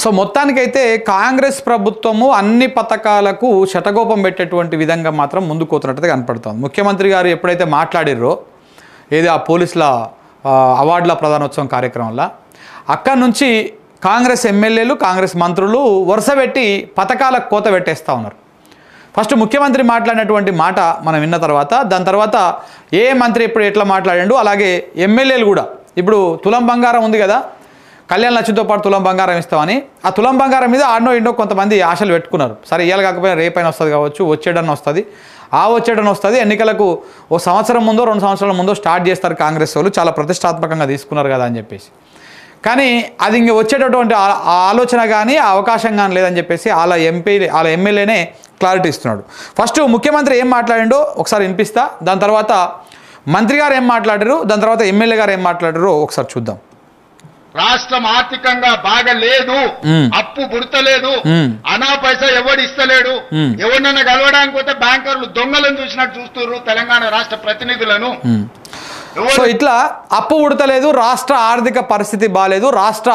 So మొత్తానికైతే కాంగ్రెస్ ప్రభుత్వము అన్ని పథకాలకు శతకోపం పెట్టేటువంటి విధంగా మాత్రం ముందుకు పోతున్నట్టుగా కనపడుతుంది. ముఖ్యమంత్రి గారు ఎప్పుడైతే మాట్లాడిర్రో ఏది ఆ పోలీసుల అవార్డుల ప్రధానోత్సవం కార్యక్రమంలో అక్కడి నుంచి కాంగ్రెస్ ఎమ్మెల్యేలు కాంగ్రెస్ మంత్రులు వరుస పెట్టి పథకాలకు కోత పెట్టేస్తూ ఉన్నారు. ఫస్ట్ ముఖ్యమంత్రి మాట్లాడినటువంటి మాట మనం విన్న తర్వాత దాని తర్వాత ఏ మంత్రి ఇప్పుడు ఎట్లా మాట్లాడాడు, అలాగే ఎమ్మెల్యేలు కూడా ఇప్పుడు తులం బంగారం ఉంది కదా, కళ్యాణ్ లక్ష్మితో పాటు తులం బంగారం ఇస్తామని ఆ తులం బంగారం మీద ఆడనో ఇండో కొంతమంది ఆశలు పెట్టుకున్నారు. సరే ఇవాళ కాకపోయినా రేపైనా వస్తుంది కావచ్చు, వచ్చేటన్న వస్తుంది, ఆ వచ్చేటన్న వస్తుంది, ఎన్నికలకు ఓ సంవత్సరం ముందో 2 సంవత్సరాల ముందో స్టార్ట్ చేస్తారు కాంగ్రెస్ వాళ్ళు, చాలా ప్రతిష్టాత్మకంగా తీసుకున్నారు కదా అని చెప్పేసి. కానీ అది ఇంక వచ్చేటటువంటి ఆలోచన కానీ ఆ అవకాశం కానీ లేదని చెప్పేసి వాళ్ళ ఎమ్మెల్యేనే క్లారిటీ ఇస్తున్నాడు. ఫస్ట్ ముఖ్యమంత్రి ఏం మాట్లాడిండో ఒకసారి వినిపిస్తా, దాని తర్వాత మంత్రి గారు ఏం మాట్లాడారు, దాని తర్వాత ఎమ్మెల్యే గారు ఏం మాట్లాడారో ఒకసారి చూద్దాం. రాష్ట్రం ఆర్థికంగా బాగా లేదు, అప్పు పుడతలేదు, అనా పైసా ఎవడు ఇస్తలేడు, ఎవరినైనా కలవడానికి పోతే బ్యాంకర్లు దొంగలను చూసినట్టు చూస్తున్నారు తెలంగాణ రాష్ట్ర ప్రతినిధులను. సో ఇట్లా అప్పు ఉడతలేదు, రాష్ట్ర ఆర్థిక పరిస్థితి బాగాలేదు, రాష్ట్ర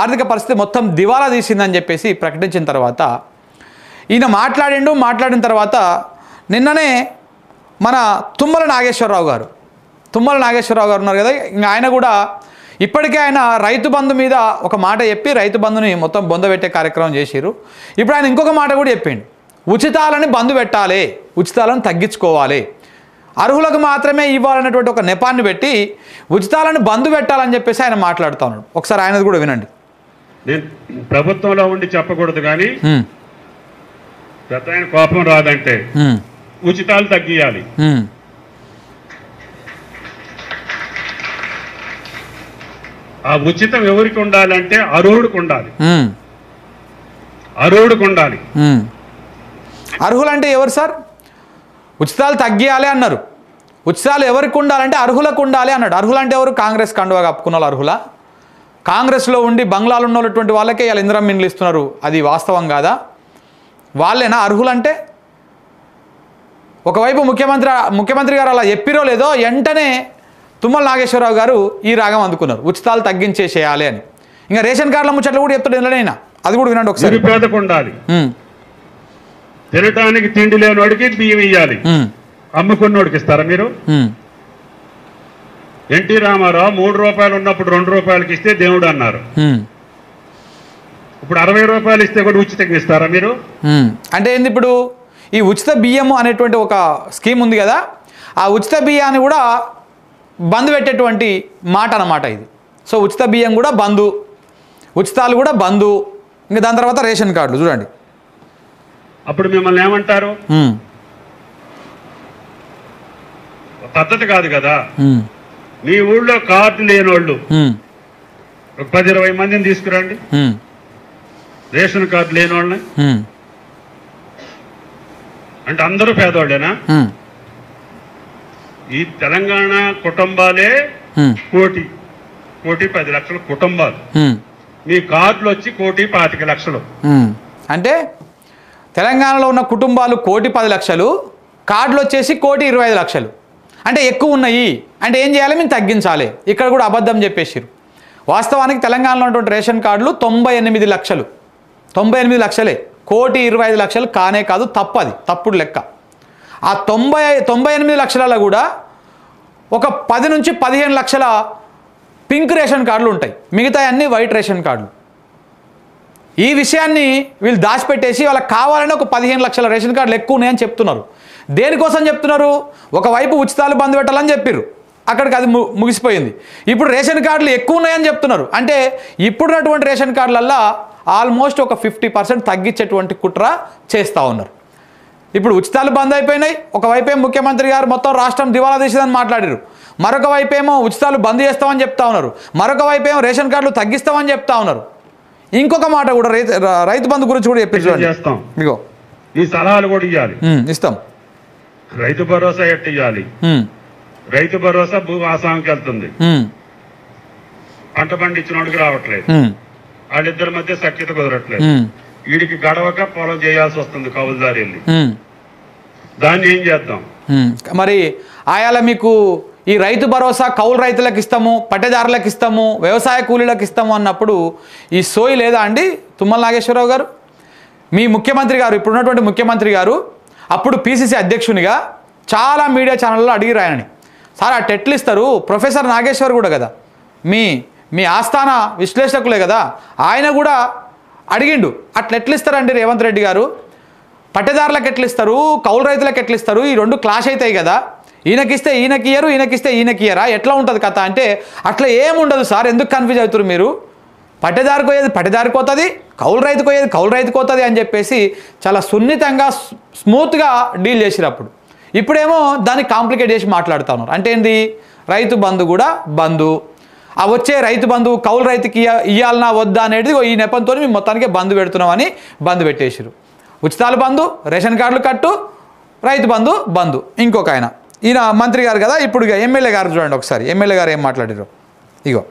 ఆర్థిక పరిస్థితి మొత్తం దివాలా తీసిందని చెప్పేసి ప్రకటించిన తర్వాత ఈయన మాట్లాడిన తర్వాత నిన్ననే మన తుమ్మల నాగేశ్వరరావు గారు ఉన్నారు కదా, ఇంకా ఆయన కూడా ఇప్పటికే ఆయన రైతు బంధు మీద ఒక మాట చెప్పి రైతు బంధుని మొత్తం బొందబెట్టే కార్యక్రమం చేసిరు. ఇప్పుడు ఆయన ఇంకొక మాట కూడా చెప్పిండు, ఉచితాలని బంధు పెట్టాలి, ఉచితాలను తగ్గించుకోవాలి, అర్హులకు మాత్రమే ఇవ్వాలనేటువంటి ఒక నెపాన్ని పెట్టి ఉచితాలను బంధు పెట్టాలని చెప్పేసి ఆయన మాట్లాడుతూ ఉన్నాడు. ఒకసారి ఆయనది కూడా వినండి. నేను ప్రభుత్వంలో ఉండి చెప్పకూడదు కానీ పెద్ద ఆయన కోపం రాదంటే ఉచితాలు తగ్గియాలి. ఆ ఉచితం ఎవరికి ఉండాలంటే అర్హుడికి ఉండాలి. అర్హులంటే ఎవరు సార్? ఉచితాలు తగ్గియాలి అన్నారు. ఉచితాలు ఎవరికి ఉండాలంటే అర్హులకు ఉండాలి అన్నాడు. అర్హులంటే ఎవరు? కాంగ్రెస్ కండువా కప్పుకున్న వాళ్ళు అర్హులా? కాంగ్రెస్లో ఉండి బంగ్లాలు ఉన్నటువంటి వాళ్ళకే ఇలా ఇందిరా మిన్లు ఇస్తున్నారు, అది వాస్తవం కాదా? వాళ్ళేనా అర్హులంటే? ఒకవైపు ముఖ్యమంత్రి గారు అలా చెప్పిరో లేదో వెంటనే తుమ్మల నాగేశ్వరరావు గారు ఈ రాగం అందుకున్నారు, ఉచితాలు తగ్గించేసేయాలి అని. ఇంకా రేషన్ కార్డుల ముచ్చట్లు కూడా చెప్తాడు ఎందులోనైనా, అది కూడా వినండి ఒకసారి. తినటానికి తిండి లేనివాడికి బియ్యం ఇయ్యాలి, అమ్ముకున్నోడికి ఇస్తారా మీరు? ఎన్టీ రామారావు 3 రూపాయలు ఉన్నప్పుడు 2 రూపాయలకి ఇస్తే దేవుడు అన్నారు. ఇప్పుడు 60 రూపాయలు ఇస్తే కూడా ఉచితంగా ఇస్తారా మీరు? అంటే ఏంది ఇప్పుడు ఈ ఉచిత బియ్యము అనేటువంటి ఒక స్కీమ్ ఉంది కదా, ఆ ఉచిత బియ్యాన్ని కూడా బంద్ పెట్టేటువంటి మాట అన్నమాట ఇది. సో ఉచిత బియ్యం కూడా బంధు, ఉచితాలు కూడా బంధు, ఇంకా దాని తర్వాత రేషన్ కార్డులు చూడండి. అప్పుడు మిమ్మల్ని ఏమంటారు? పద్ధతి కాదు కదా. మీ ఊళ్ళో కార్డు లేనోళ్ళు 10-20 మందిని తీసుకురండి, రేషన్ కార్డు లేనోళ్ళని. అంటే అందరూ పేదోళ్ళేనా? ఈ తెలంగాణ కుటుంబాలే 1,10,00,000 కుటుంబాలు, మీ కార్డులు వచ్చి 1,25,00,000. అంటే తెలంగాణలో ఉన్న కుటుంబాలు 1,10,00,000, కార్డులు వచ్చేసి 1,25,00,000. అంటే ఎక్కువ ఉన్నాయి అంటే ఏం చేయాలి? మేము తగ్గించాలి. ఇక్కడ కూడా అబద్ధం చెప్పేసారు. వాస్తవానికి తెలంగాణలో ఉన్నటువంటి రేషన్ కార్డులు 98 లక్షలు, 98 లక్షలే, 1,25,00,000 కానే కాదు, తప్పది, తప్పుడు లెక్క. ఆ 98 లక్షలలో కూడా ఒక 10 నుంచి 15 లక్షల పింక్ రేషన్ కార్డులు ఉంటాయి, మిగతా అన్ని వైట్ రేషన్ కార్డులు. ఈ విషయాన్ని వీళ్ళు దాచిపెట్టేసి వాళ్ళకి కావాలని ఒక 15 లక్షల రేషన్ కార్డులు ఎక్కువ ఉన్నాయని చెప్తున్నారు. దేనికోసం చెప్తున్నారు? ఒకవైపు ఉచితాలు బంద్ పెట్టాలని చెప్పారు, అక్కడికి అది ముగిసిపోయింది. ఇప్పుడు రేషన్ కార్డులు ఎక్కువ ఉన్నాయని చెప్తున్నారు. అంటే ఇప్పుడున్నటువంటి రేషన్ కార్డులల్లో ఆల్మోస్ట్ ఒక 50% తగ్గించేటువంటి కుట్ర చేస్తూ ఉన్నారు. ఇప్పుడు ఉచితాలు బంద్ అయిపోయినాయి. ఒకవైపేమో ముఖ్యమంత్రి గారు మొత్తం రాష్ట్రం దివాలా తీసేదని మాట్లాడారు, మరొక వైపేమో ఉచితాలు బంద్ చేస్తామని చెప్తా ఉన్నారు, మరొక వైపేమో రేషన్ కార్డులు తగ్గిస్తామని చెప్తా ఉన్నారు. ఇంకొక మాట కూడా రైతు బంధు గురించి కూడా చేస్తాం, ఇగో ఈ సలహాలు కూడా ఇవ్వాలి, ఇస్తాం. రైతు భరోసా ఎట్టు ఇవ్వాలి? రైతు భరోసా భూ ఆసాంకి వెళ్తుంది, పంట పండించిన వాడికి రావట్లేదు, వాళ్ళిద్దరి మధ్య సఖ్యత కుదరట్లేదు, వీడికి గడవక పొలం చేయాల్సి వస్తుంది కౌలుదారి వెళ్ళి. దాన్ని ఏం చేద్దాం మరి? ఆయాల మీకు ఈ రైతు భరోసా కౌలు రైతులకు ఇస్తాము, పట్టెదారులకు ఇస్తాము, వ్యవసాయ కూలీలకు ఇస్తాము అన్నప్పుడు ఈ సోయి లేదా అండి తుమ్మల నాగేశ్వరరావు గారు? మీ ముఖ్యమంత్రి గారు, ఇప్పుడున్నటువంటి ముఖ్యమంత్రి గారు అప్పుడు పిసిసి అధ్యక్షునిగా చాలా మీడియా ఛానల్లో అడిగి రాయనని, సార్ అటు ఎట్లు ఇస్తారు? ప్రొఫెసర్ నాగేశ్వర్ కూడా కదా, మీ ఆస్థాన విశ్లేషకులే కదా, ఆయన కూడా అడిగిండు అట్లా ఎట్లు ఇస్తారండి రేవంత్ రెడ్డి గారు? పట్టెదారులకు ఎట్లు ఇస్తారు, కౌలు రైతులకు ఎట్లు ఇస్తారు? ఈ రెండు క్లాష్ అవుతాయి కదా, ఈయనకిస్తే ఈయనకి ఇయ్యరు, ఈయనకిస్తే ఈయనకి ఇయ్యరా, ఎట్లా ఉంటుంది కథ అంటే అట్లా ఏముండదు సార్, ఎందుకు కన్ఫ్యూజ్ అవుతారు మీరు? పట్టెదారికి పోయేది పట్టెదారికి పోతుంది, కౌలు రైతుకు పోయేది కౌలు రైతుకు పోతుంది అని చెప్పేసి చాలా సున్నితంగా స్మూత్గా డీల్ చేసిరు అప్పుడు. ఇప్పుడేమో దాన్ని కాంప్లికేట్ చేసి మాట్లాడుతూ ఉన్నారు. అంటే ఏంది, రైతు బంధు కూడా బంధు, ఆ వచ్చే రైతు బంధు కౌలు రైతుకి ఇవ్వాలన్నా వద్దా అనేది ఈ నెపంతో మేము మొత్తానికి బంధు పెడుతున్నామని బంధు పెట్టేసారు. ఉచితాలు బంధు, రేషన్ కార్డులు కట్టు, రైతు బంధు బంధు. ఇంకొక ఆయన ఈయన మంత్రి గారు కదా, ఇప్పుడు ఎమ్మెల్యే గారు చూడండి ఒకసారి, ఎమ్మెల్యే గారు ఏం మాట్లాడారు ఇగో.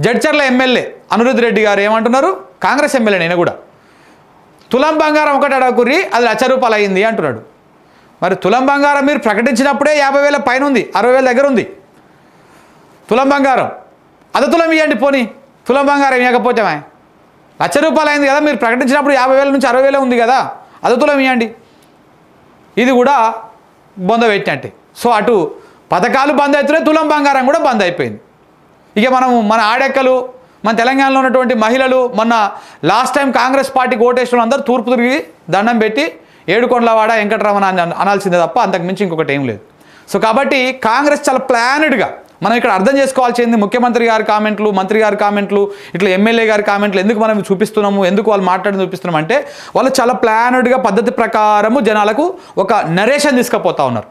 జడ్చర్ల ఎమ్మెల్యే అనిరుద్ రెడ్డి గారు ఏమంటున్నారు, కాంగ్రెస్ ఎమ్మెల్యే నేను కూడా, తులం బంగారం ఒకటి అడగకుర్రి అది ₹1,00,000 అయింది అంటున్నాడు. మరి తులం బంగారం మీరు ప్రకటించినప్పుడే 50,000 పైన ఉంది, 60,000 దగ్గర ఉంది తులం బంగారం. తులం ఇవ్వండి పోనీ, తులం బంగారం ఇవ్వకపోతే ₹1,00,000 అయింది కదా, మీరు ప్రకటించినప్పుడు 50,000 నుంచి 60,000 ఉంది కదా, తులం ఇవ్వండి. ఇది కూడా బొంద పెట్టినట్టే. సో అటు పథకాలు బంద్ అవుతున్నాయి, తులం బంగారం కూడా బంద్ అయిపోయింది. ఇక మన ఆడెక్కలు, మన తెలంగాణలో ఉన్నటువంటి మహిళలు మొన్న లాస్ట్ టైం కాంగ్రెస్ పార్టీకి ఓటేసిన అందరూ తూర్పు తిరిగి దండం పెట్టి ఏడుకొండలవాడ వెంకటరమణ అని అనాల్సిందే తప్ప అంతకు మించి ఇంకొకటి ఏం లేదు. సో కాబట్టి కాంగ్రెస్ చాలా ప్లానెడ్గా, మనం ఇక్కడ అర్థం చేసుకోవాల్సింది ముఖ్యమంత్రి గారి కామెంట్లు, మంత్రి గారి కామెంట్లు, ఇట్లా ఎమ్మెల్యే గారి కామెంట్లు ఎందుకు మనం చూపిస్తున్నాము, ఎందుకు వాళ్ళు మాట్లాడి చూపిస్తున్నాం అంటే వాళ్ళు చాలా ప్లానెడ్గా పద్ధతి ప్రకారము జనాలకు ఒక నరేషన్ తీసుకుపోతూ ఉన్నారు,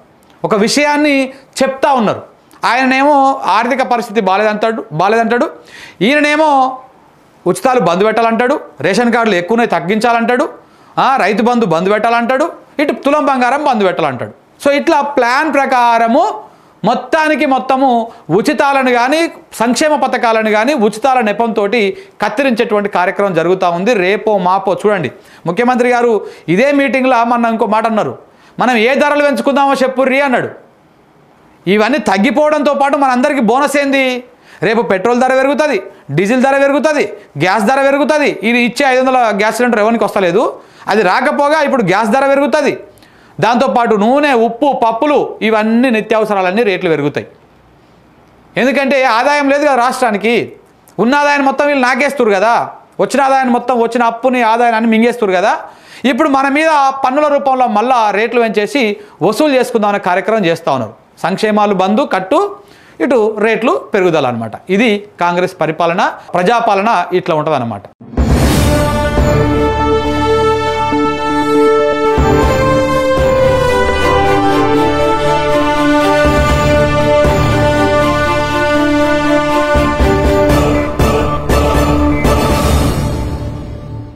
ఒక విషయాన్ని చెప్తా ఉన్నారు. ఆయననేమో ఆర్థిక పరిస్థితి బాలేదంటాడు, ఈయననేమో ఉచితాలు బంద్ పెట్టాలంటాడు, రేషన్ కార్డులు ఎక్కువనే తగ్గించాలంటాడు, రైతు బంధు బంద్ పెట్టాలంటాడు, ఇటు తులం బంగారం బంద్ పెట్టాలంటాడు. సో ఇట్లా ప్లాన్ ప్రకారము మొత్తము ఉచితాలను కానీ సంక్షేమ పథకాలను కానీ ఉచితాల నెపంతో కత్తిరించేటువంటి కార్యక్రమం జరుగుతూ ఉంది. రేపో మాపో చూడండి, ముఖ్యమంత్రి గారు ఇదే మీటింగ్లో మొన్న ఇంకో మాట అన్నారు, మనం ఏ ధరలు పెంచుకుందామో చెప్పుర్రి అన్నాడు. ఇవన్నీ తగ్గిపోవడంతో పాటు మనందరికీ బోనస్ ఏంది, రేపు పెట్రోల్ ధర పెరుగుతుంది, డీజిల్ ధర పెరుగుతుంది, గ్యాస్ ధర పెరుగుతుంది. ఇది ఇచ్చే 500 గ్యాస్ సిలిండర్ ఎవరికి వస్తలేదు, అది రాకపోగా ఇప్పుడు గ్యాస్ ధర పెరుగుతుంది. దాంతోపాటు నూనె, ఉప్పు, పప్పులు ఇవన్నీ నిత్యావసరాలన్నీ రేట్లు పెరుగుతాయి. ఎందుకంటే ఆదాయం లేదు కదా రాష్ట్రానికి, ఉన్న ఆదాయాన్ని మొత్తం వీళ్ళు నాకేస్తారు కదా, వచ్చిన ఆదాయాన్ని మొత్తం వచ్చిన అప్పుని ఆదాయాన్ని మింగేస్తారు కదా. ఇప్పుడు మన మీద పన్నుల రూపంలో మళ్ళా రేట్లు పెంచేసి వసూలు చేసుకుందామనే కార్యక్రమం చేస్తూ ఉన్నారు. సంక్షేమాలు బంధు కట్టు, ఇటు రేట్లు పెరుగుదల అనమాట. ఇది కాంగ్రెస్ పరిపాలన, ప్రజాపాలన ఇట్లా ఉంటుంది అన్నమాట.